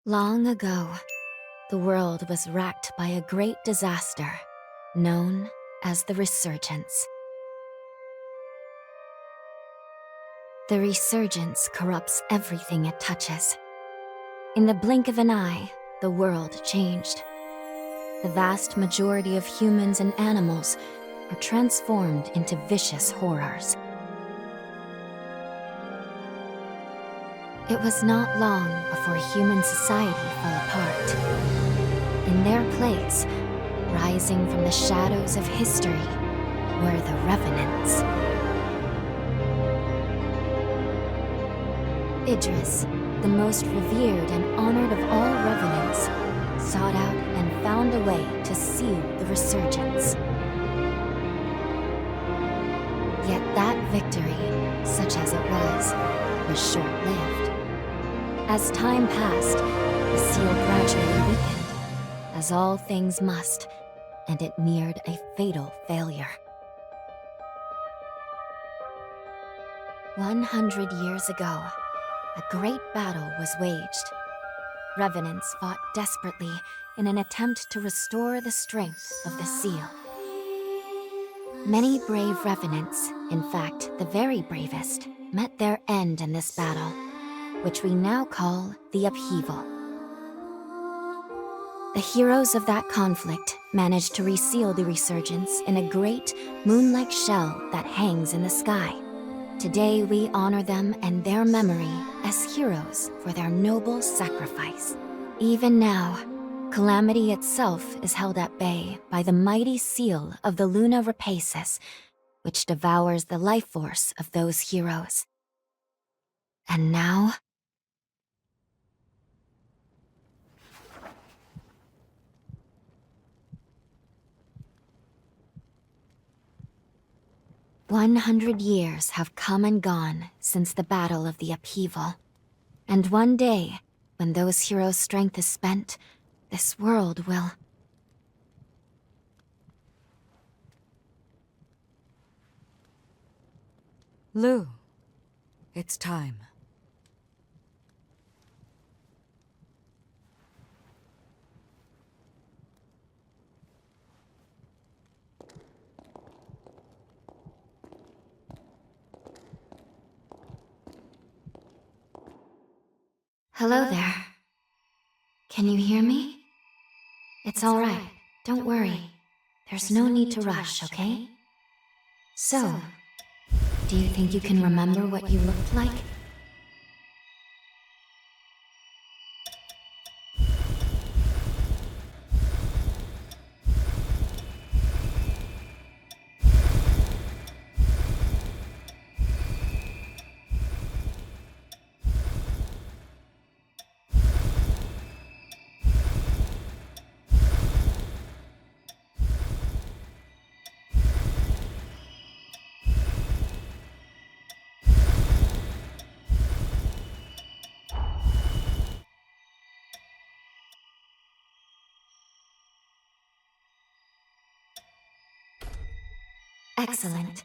Long ago, the world was racked by a great disaster, known as the Resurgence. The Resurgence corrupts everything it touches. In the blink of an eye, the world changed. The vast majority of humans and animals were transformed into vicious horrors. It was not long before human society fell apart. In their place, rising from the shadows of history, were the Revenants. Idris, the most revered and honored of all Revenants, sought out and found a way to seal the Resurgence. Yet that victory, such as it was short-lived. As time passed, the seal gradually weakened, as all things must, and it neared a fatal failure. 100 years ago, a great battle was waged. Revenants fought desperately in an attempt to restore the strength of the seal. Many brave Revenants, in fact the very bravest, met their end in this battle, which we now call the Upheaval. The heroes of that conflict managed to reseal the Resurgence in a great, moon-like shell that hangs in the sky. Today we honor them and their memory as heroes for their noble sacrifice. Even now, calamity itself is held at bay by the mighty seal of the Luna Rapaces, which devours the life force of those heroes. And now, 100 years have come and gone since the Battle of the Upheaval. And one day, when those heroes' strength is spent, this world will... Lou, it's time. Hello there. Can you hear me? It's all right. Don't worry. There's no need to rush, okay? So, do you think you can remember what you looked like? Excellent.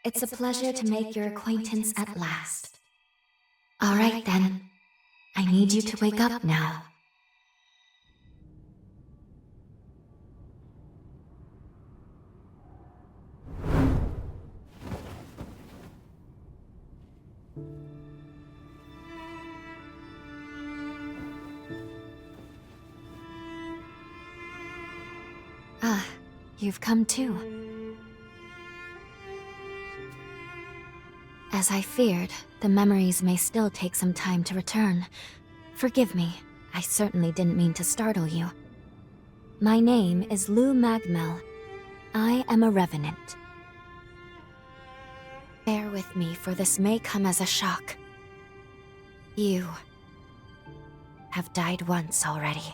It's a pleasure to make your acquaintance at last. All right then. I need you to wake up now. Ah, you've come too. As I feared, the memories may still take some time to return. Forgive me, I certainly didn't mean to startle you. My name is Lou MagMell. I am a Revenant. Bear with me, for this may come as a shock. You have died once already.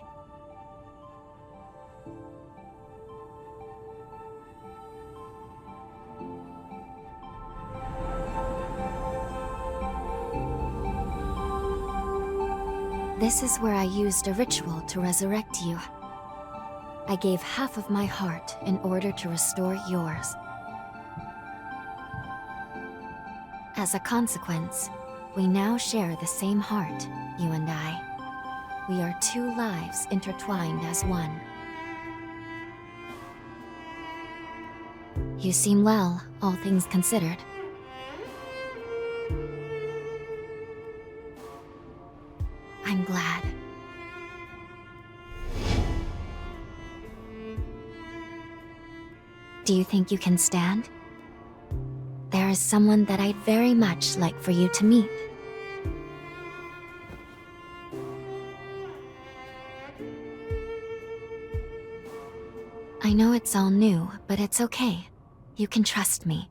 This is where I used a ritual to resurrect you. I gave half of my heart in order to restore yours. As a consequence, we now share the same heart, you and I. we are two lives intertwined as one. You seem well, all things considered. I'm glad. Do you think you can stand? There is someone that I'd very much like for you to meet. I know it's all new, but it's okay. You can trust me.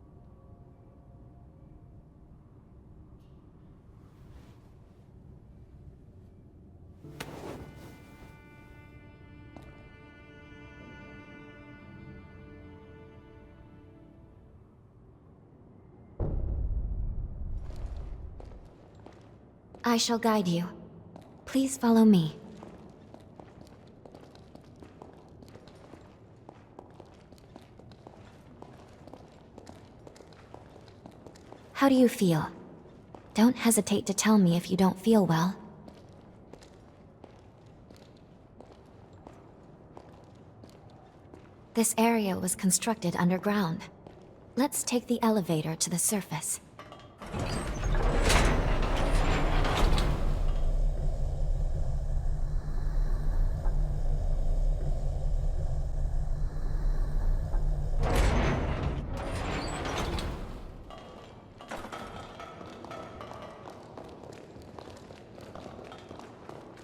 I shall guide you. Please follow me. How do you feel? Don't hesitate to tell me if you don't feel well. This area was constructed underground. Let's take the elevator to the surface.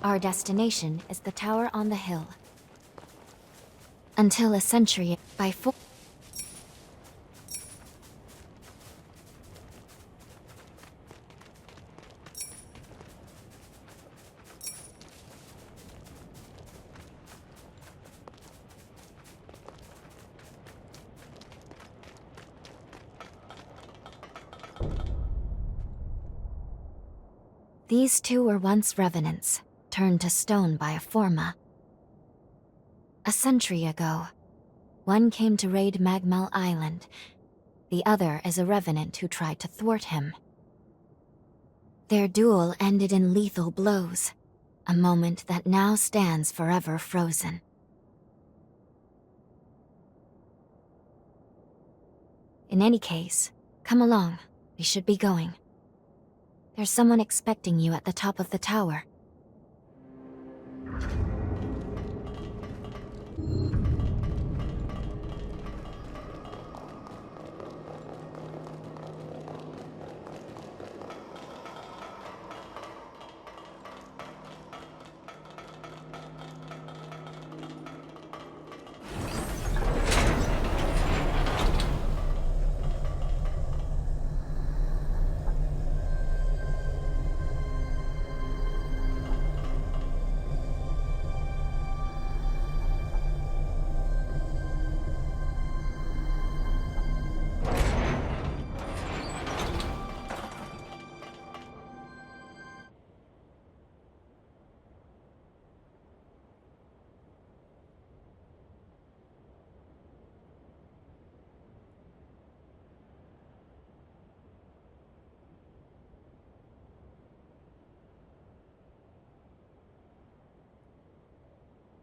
Our destination is the tower on the hill. Until a century by four. These two were once revenants, turned to stone by a forma. A century ago, one came to raid MagMell Island. The other is a revenant who tried to thwart him. Their duel ended in lethal blows, a moment that now stands forever frozen. In any case, come along. We should be going. There's someone expecting you at the top of the tower.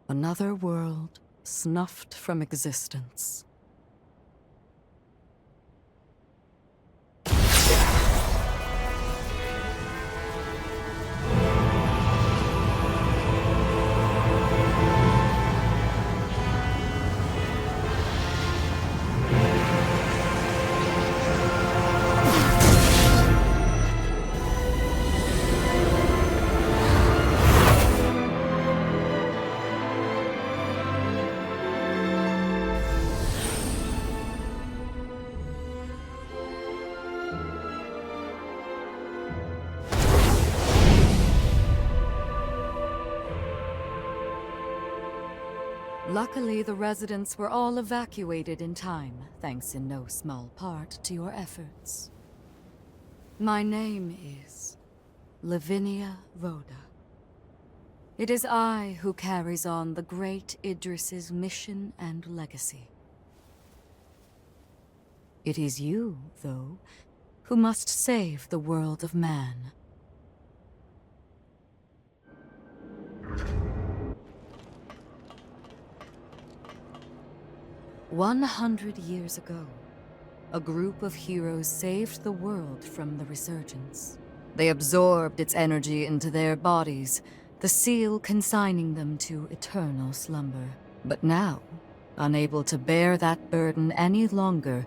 Another world snuffed from existence. Luckily, the residents were all evacuated in time, thanks in no small part to your efforts. My name is Lavinia Rhoda. It is I who carries on the great Idris's mission and legacy. It is you, though, who must save the world of man. 100 years ago, a group of heroes saved the world from the Resurgence. They absorbed its energy into their bodies, the seal consigning them to eternal slumber. But now, unable to bear that burden any longer,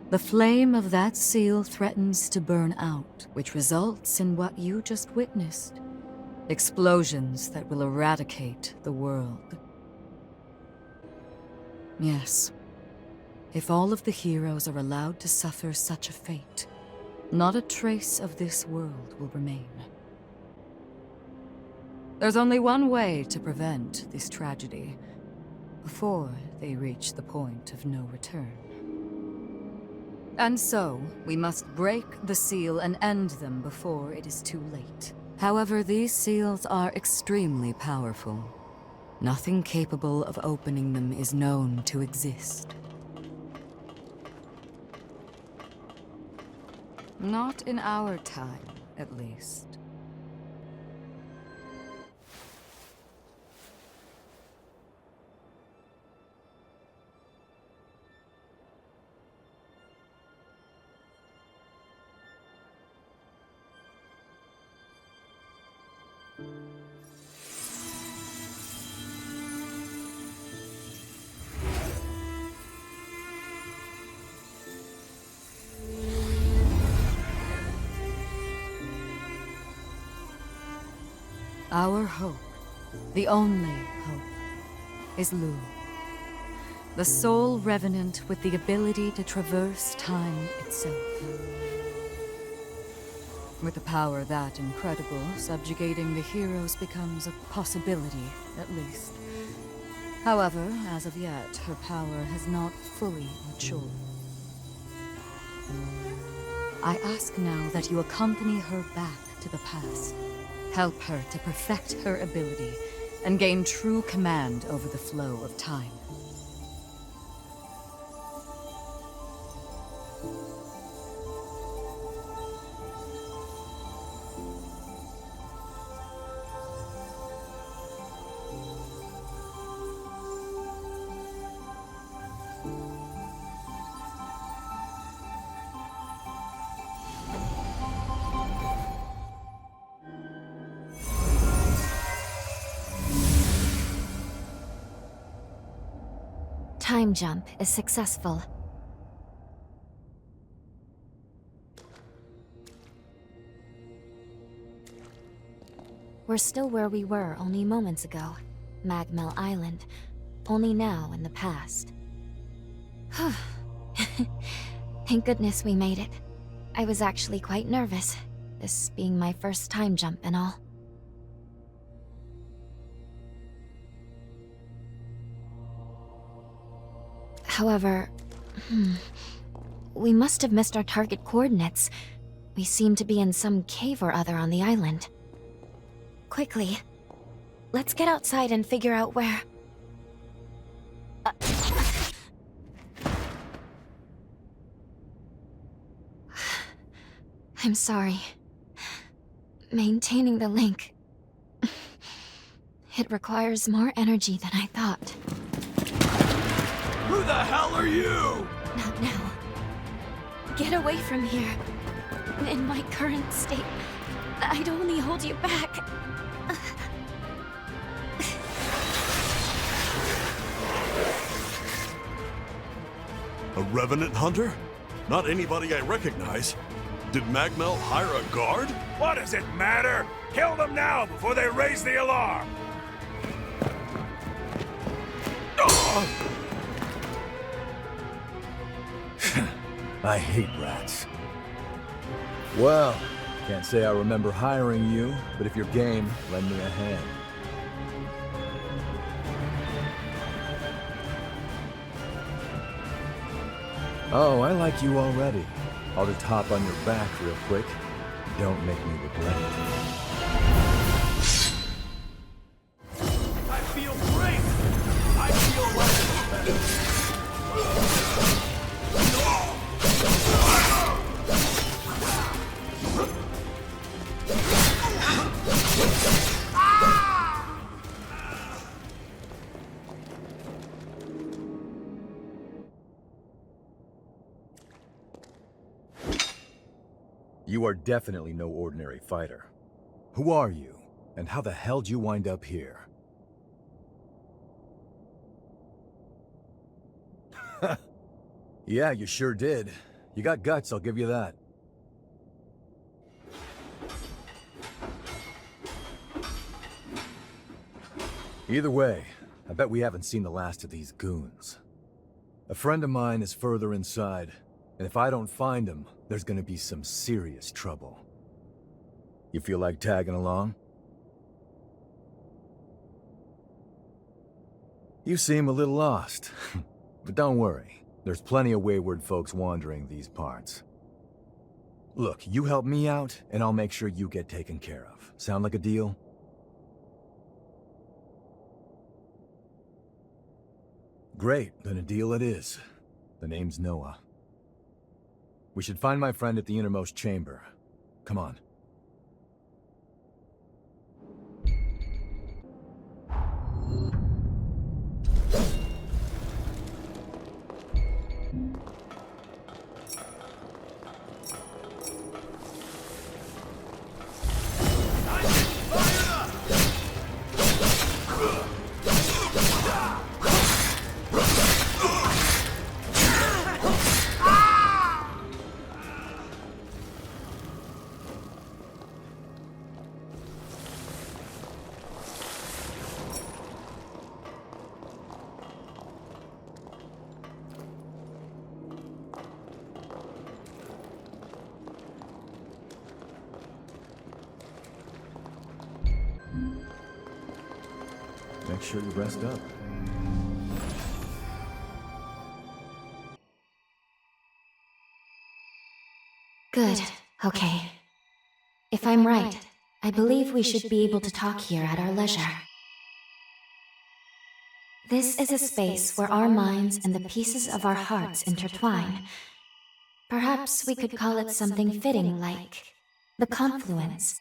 the flame of that seal threatens to burn out, which results in what you just witnessed. Explosions that will eradicate the world. Yes. If all of the heroes are allowed to suffer such a fate, not a trace of this world will remain. There's only one way to prevent this tragedy, before they reach the point of no return. And so, we must break the seal and end them before it is too late. However, these seals are extremely powerful. Nothing capable of opening them is known to exist. Not in our time, at least. Our hope, the only hope, is Lu, the sole Revenant with the ability to traverse time itself. With a power that incredible, subjugating the heroes becomes a possibility, at least. However, as of yet, her power has not fully matured. I ask now that you accompany her back to the past. Help her to perfect her ability and gain true command over the flow of time. Time jump is successful. We're still where we were only moments ago. MagMell Island. Only now in the past. Thank goodness we made it. I was actually quite nervous, this being my first time jump and all. However, we must have missed our target coordinates. We seem to be in some cave or other on the island. Quickly, let's get outside and figure out where... I'm sorry. Maintaining the link... It requires more energy than I thought. Who the hell are you? Not now. Get away from here. In my current state, I'd only hold you back. A Revenant hunter? Not anybody I recognize. Did MagMell hire a guard? What does it matter? Kill them now before they raise the alarm! I hate rats. Well, can't say I remember hiring you, but if you're game, lend me a hand. Oh, I like you already. I'll just hop on your back real quick. Don't make me regret it. I feel great! I feel like... You are definitely no ordinary fighter. Who are you, and how the hell did you wind up here? Yeah, you sure did. You got guts, I'll give you that. Either way, I bet we haven't seen the last of these goons. A friend of mine is further inside, and if I don't find him, there's gonna be some serious trouble. You feel like tagging along? You seem a little lost, but don't worry. There's plenty of wayward folks wandering these parts. Look, you help me out, and I'll make sure you get taken care of. Sound like a deal? Great, then a deal it is. The name's Noah. We should find my friend at the innermost chamber. Come on. Make sure you rest up. Good. Okay. If I'm right, I believe we should be able to talk here at our leisure. This is a space where our minds and the pieces of our hearts intertwine. Perhaps we could call it something fitting like the confluence.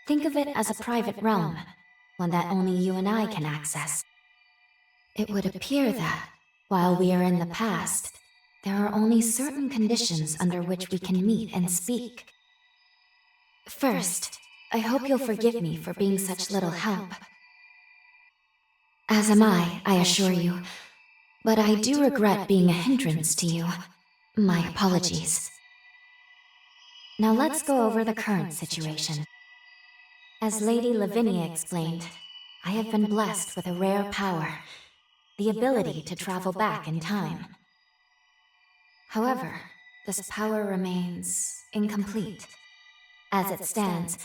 Think of it as a private realm, one that only you and I can access. It would appear that, while we are in the past, there are only certain conditions under which we can meet and speak. First, I hope you'll forgive me for being such little help. As am I assure you. But I do regret being a hindrance to you. My apologies. Now let's go over the current situation. As Lady Lavinia explained, I have been blessed with a rare power, the ability to travel back in time. However, this power remains incomplete. As it stands,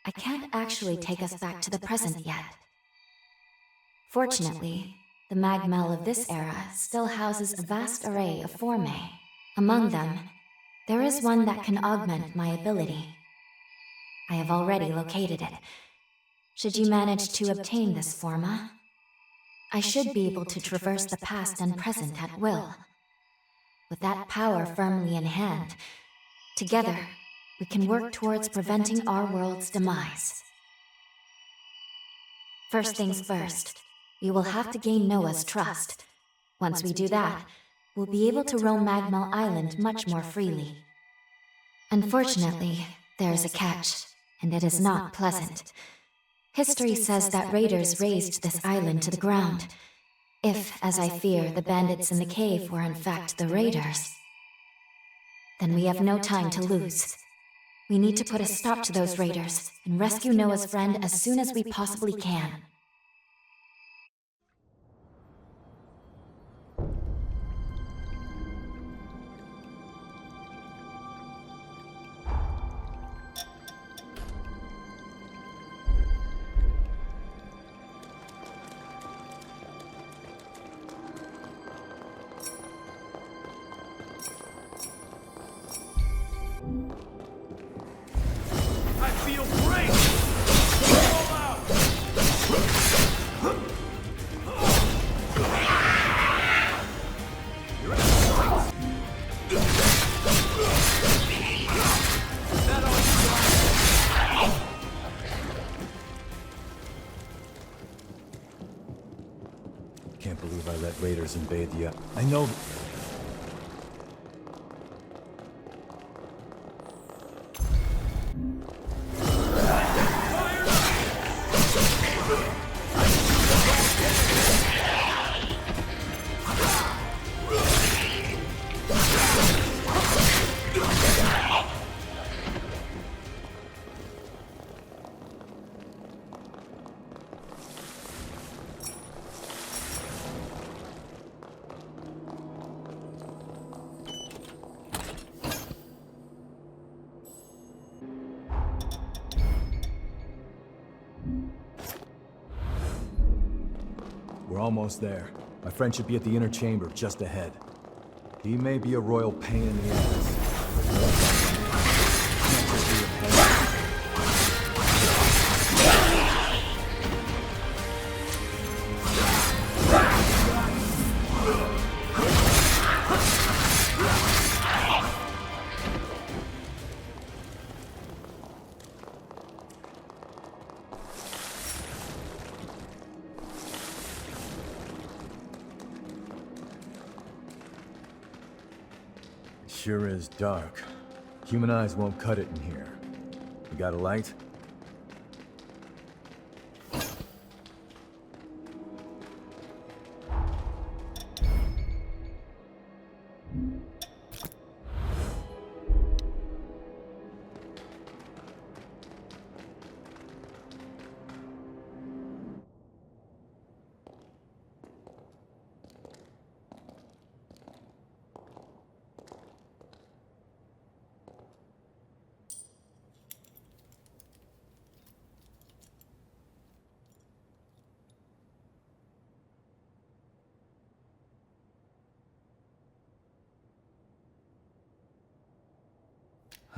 I can't actually take us back to the present yet. Fortunately, the MagMell of this era still houses a vast array of formae. Among them, there is one that can augment my ability. I have already located it. Should you manage to obtain this forma, I should be able to traverse the past and present at will. With that power firmly in hand, together, we can work towards preventing our world's demise. First things first, we will have to gain Noah's trust. Once we do that, we'll be able to roam MagMell Island much more freely. Unfortunately, there is a catch, and it is not pleasant. History says that raiders razed this island to the ground. If, as I fear, the bandits in the cave were in fact the raiders, then we have no time to lose. We need to put a stop to those raiders and rescue Noah's friend as soon as we possibly can. Can't believe I let raiders invade the... I know... We're almost there. My friend should be at the inner chamber just ahead. He may be a royal pain in the ass. Can't just be a pain. Sure is dark. Human eyes won't cut it in here. You got a light?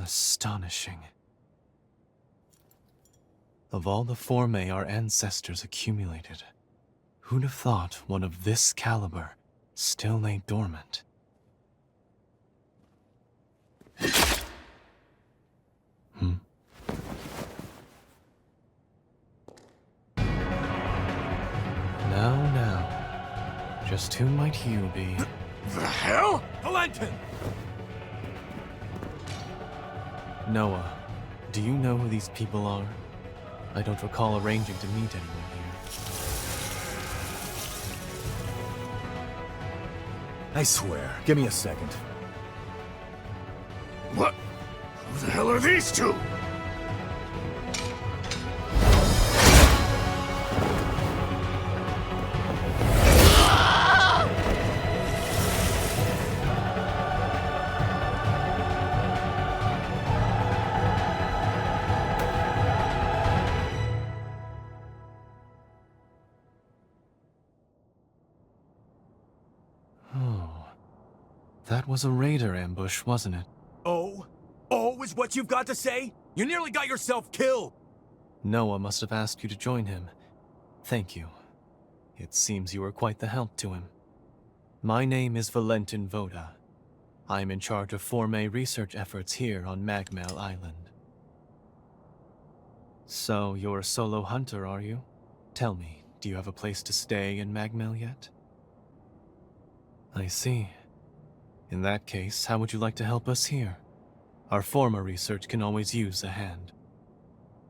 Astonishing. Of all the formae our ancestors accumulated, who'd have thought one of this caliber still lay dormant? Now, just who might you be? The hell? Valentin! Noah, do you know who these people are? I don't recall arranging to meet anyone here. I swear. Give me a second. What? Who the hell are these two? That was a raider ambush, wasn't it? Oh? Oh is what you've got to say? You nearly got yourself killed! Noah must have asked you to join him. Thank you. It seems you were quite the help to him. My name is Valentin Voda. I'm in charge of formae research efforts here on MagMell Island. So, you're a solo hunter, are you? Tell me, do you have a place to stay in MagMell yet? I see. In that case, how would you like to help us here? Our former research can always use a hand.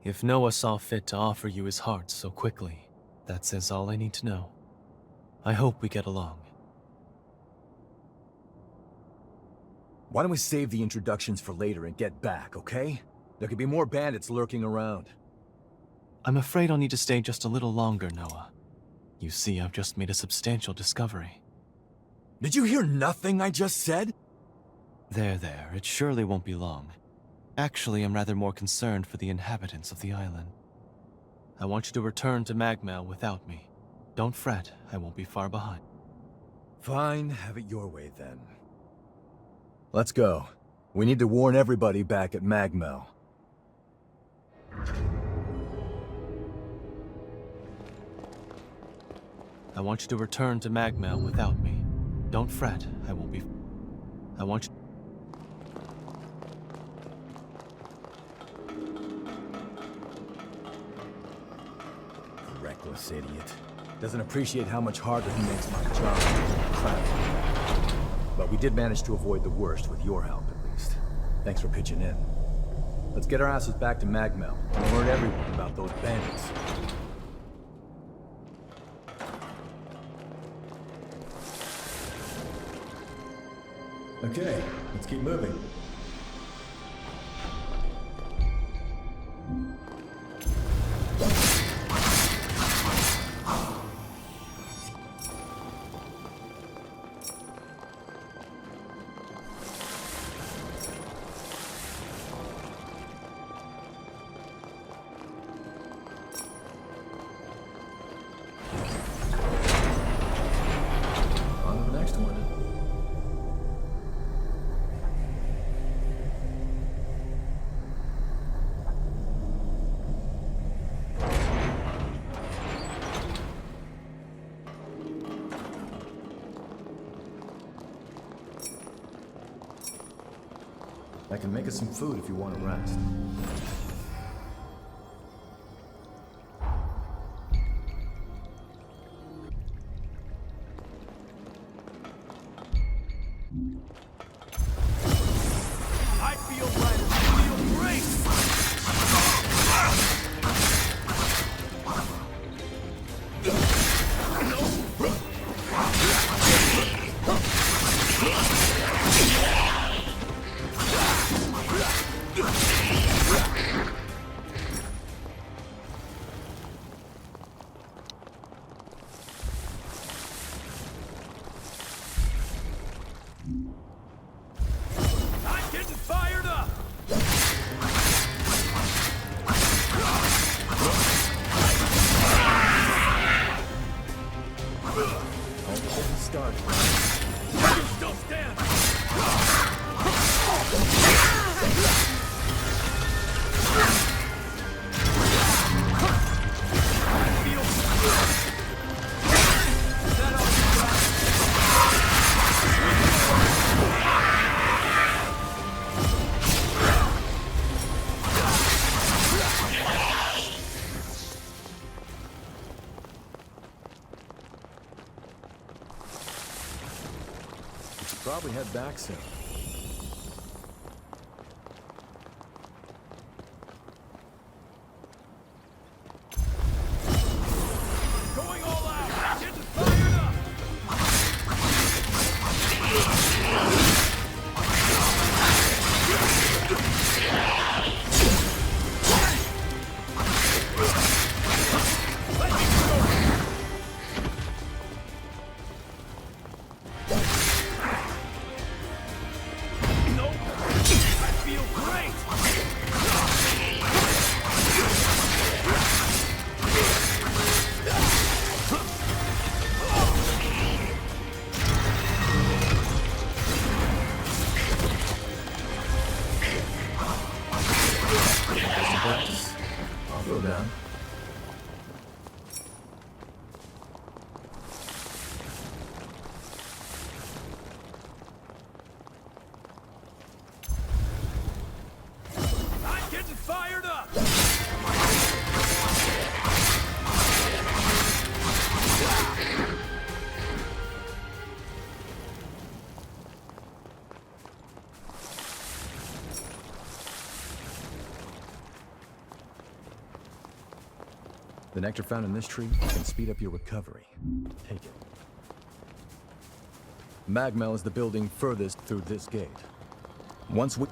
If Noah saw fit to offer you his heart so quickly, that says all I need to know. I hope we get along. Why don't we save the introductions for later and get back, okay? There could be more bandits lurking around. I'm afraid I'll need to stay just a little longer, Noah. You see, I've just made a substantial discovery. Did you hear nothing I just said? There, it surely won't be long. Actually, I'm rather more concerned for the inhabitants of the island. I want you to return to MagMell without me. Don't fret, I won't be far behind. Fine, have it your way then. Let's go. We need to warn everybody back at MagMell. I want you to return to MagMell without me. Don't fret, I won't be... I want you... Reckless idiot. Doesn't appreciate how much harder he makes my job. Crap. But we did manage to avoid the worst with your help, at least. Thanks for pitching in. Let's get our asses back to MagMell and alert everyone about those bandits. Okay, let's keep moving. I can make us some food if you want to rest. I feel right. I feel great. I'm getting fired up. I'll start. You still stand. I feel that all you got? We should probably head back soon. Going all out. Getting fired up. Let me go. Nope. I feel great. Practice. I'll go down. I'm getting fired up. The nectar found in this tree can speed up your recovery. Take it. MagMell is the building furthest through this gate. Once we...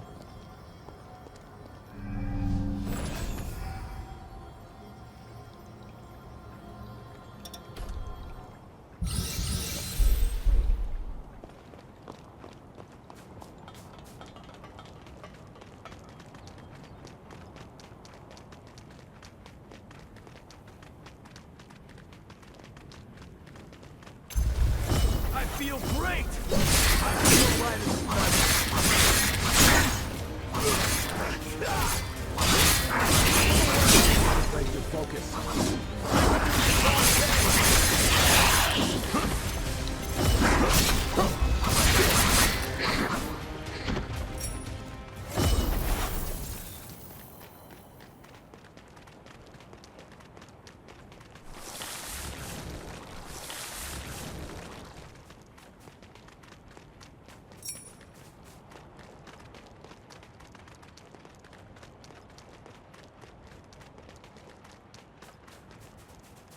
I feel great. I feel right as a feather. Break your focus.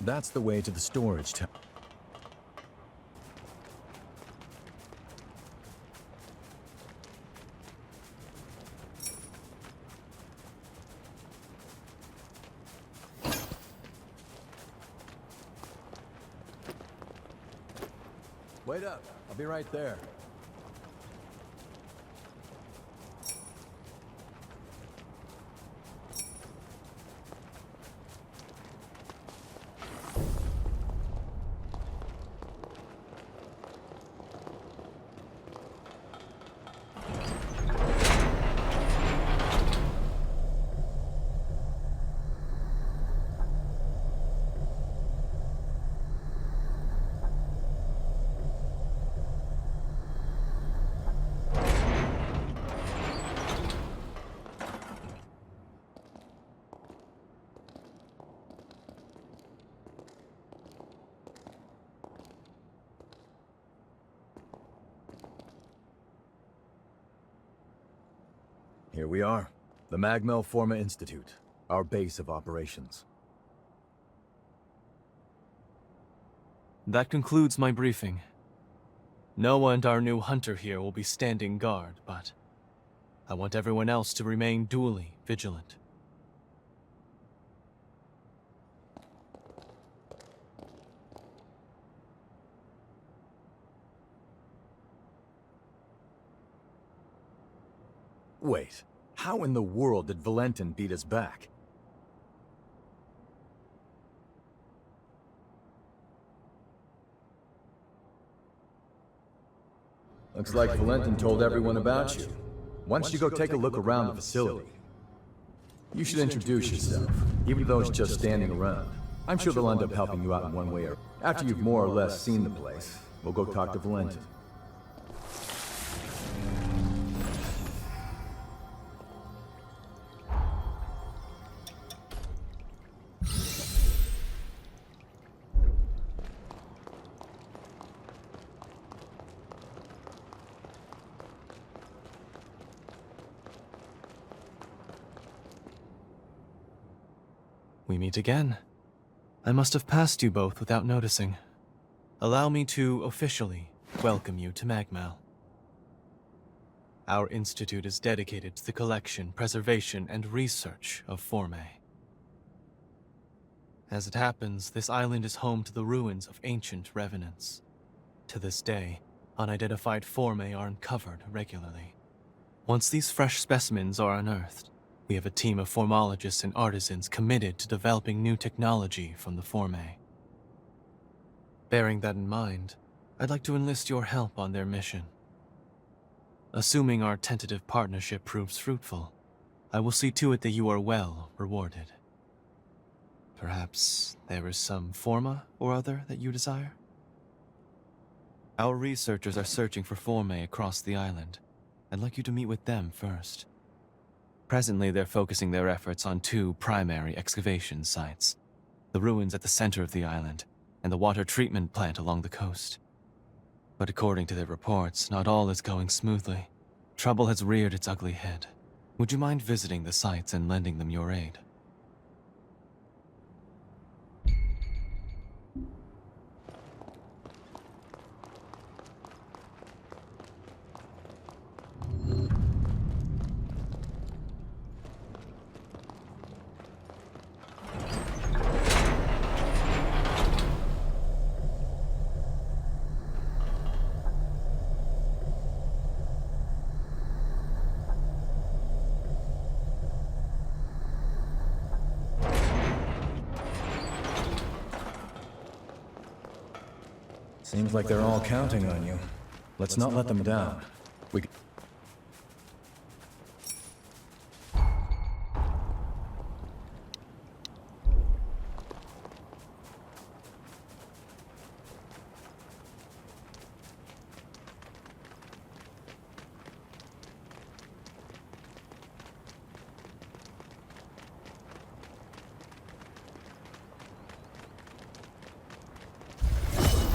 That's the way to the storage tower. Wait up. I'll be right there. Here we are. The MagMell Institute, our base of operations. That concludes my briefing. Noah and our new hunter here will be standing guard, but I want everyone else to remain duly vigilant. Wait, how in the world did Valentin beat us back? Looks like Valentin told everyone about you. Why don't you go take a look around the facility? You should introduce yourself, even though it's just standing around. I'm sure they'll end up helping you out in one way or... After you've more or less seen the place, we'll go talk to Valentin. We meet again. I must have passed you both without noticing. Allow me to officially welcome you to MagMell. Our institute is dedicated to the collection, preservation, and research of Formae. As it happens, this island is home to the ruins of ancient Revenants. To this day, unidentified Formae are uncovered regularly. Once these fresh specimens are unearthed, we have a team of formologists and artisans committed to developing new technology from the Formae. Bearing that in mind, I'd like to enlist your help on their mission. Assuming our tentative partnership proves fruitful, I will see to it that you are well rewarded. Perhaps there is some forma or other that you desire? Our researchers are searching for Formae across the island. I'd like you to meet with them first. Presently, they're focusing their efforts on two primary excavation sites. The ruins at the center of the island, and the water treatment plant along the coast. But according to their reports, not all is going smoothly. Trouble has reared its ugly head. Would you mind visiting the sites and lending them your aid? Seems like they're all counting on you. Let's not let them down. We...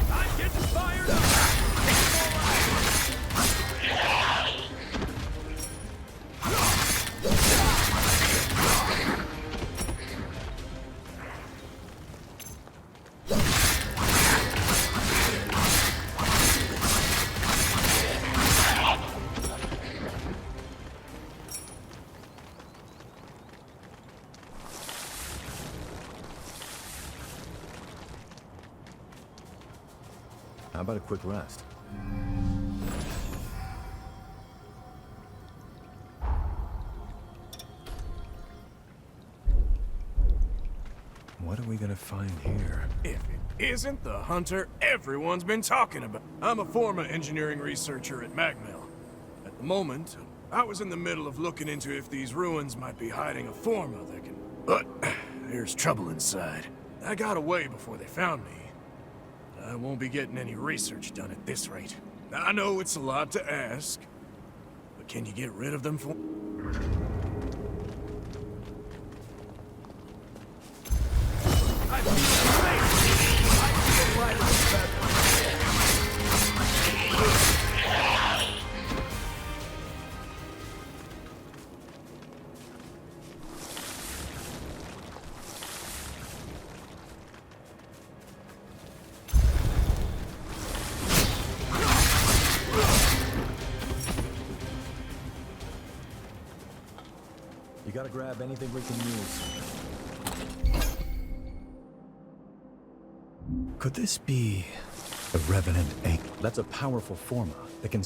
I'm getting fired up! How about a quick rest? What are we gonna find here? If it isn't the hunter everyone's been talking about. I'm a former engineering researcher at MagMell. At the moment, I was in the middle of looking into if these ruins might be hiding a forma that can... But there's trouble inside. I got away before they found me. I won't be getting any research done at this rate. I know it's a lot to ask, but can you get rid of them for... I feel great! I feel light as a feather. gotta grab anything we can use. Could this be the Revenant 8? That's a powerful forma that can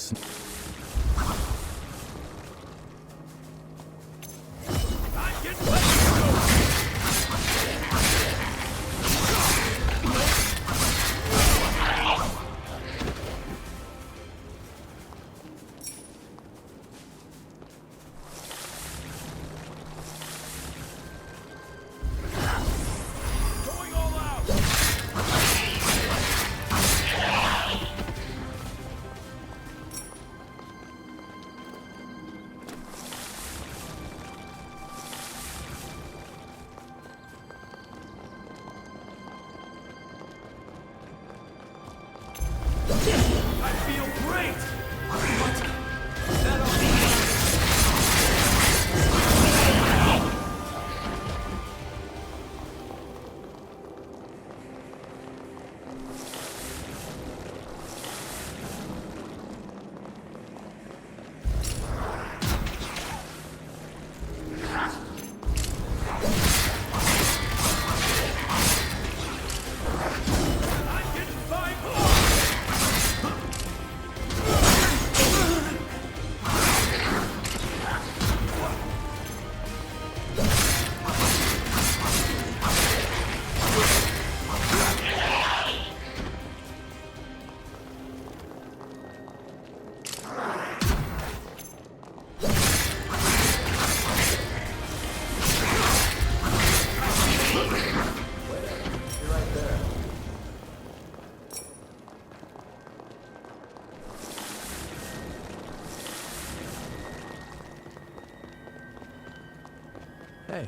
Hey,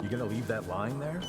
you gonna leave that lying there?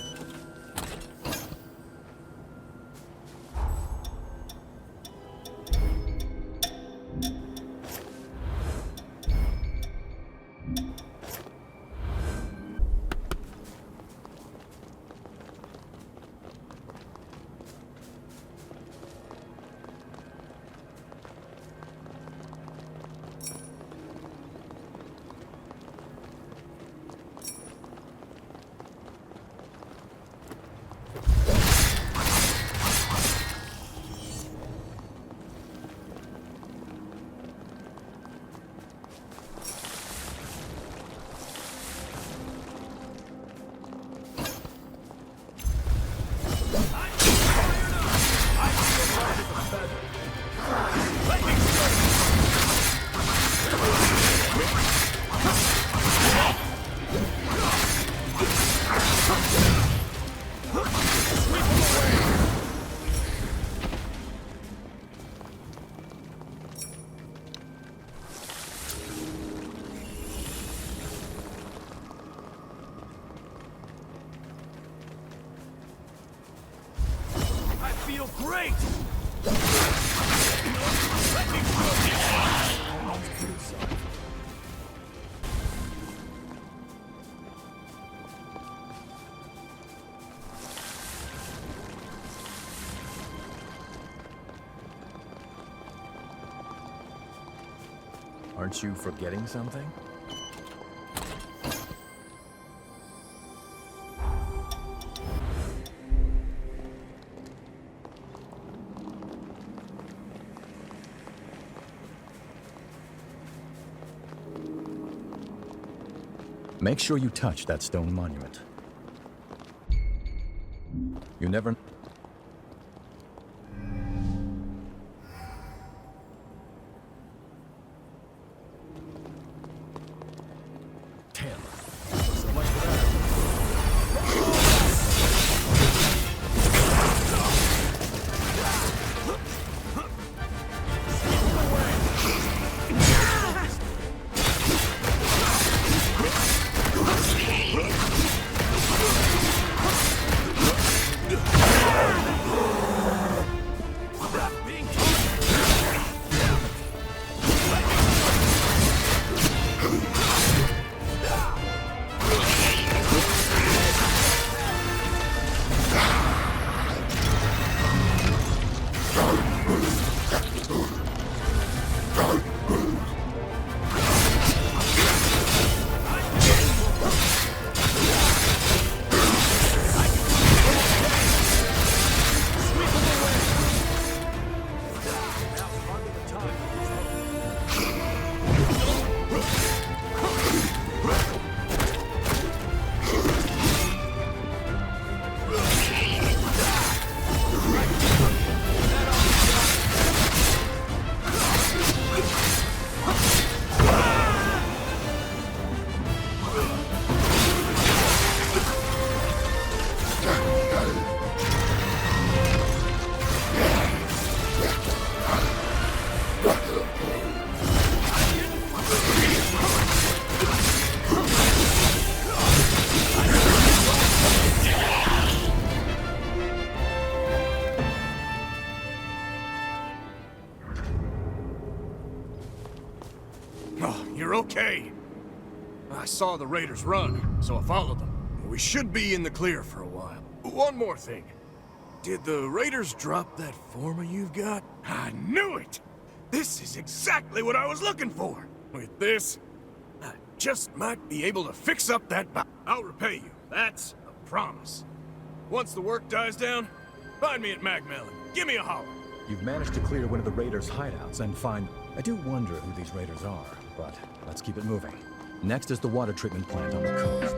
Great! Aren't you forgetting something? Make sure you touch that stone monument. You never... Damn. So much for that. Yeah. okay. I saw the raiders run, so I followed them. We should be in the clear for a while. One more thing. Did the raiders drop that forma you've got? I knew it! This is exactly what I was looking for. With this, I just might be able to fix up that I'll repay you. That's a promise. Once the work dies down, find me at MagMell and give me a holler. You've managed to clear one of the raiders' hideouts and find... I do wonder who these raiders are, but let's keep it moving. Next is the water treatment plant on the coast.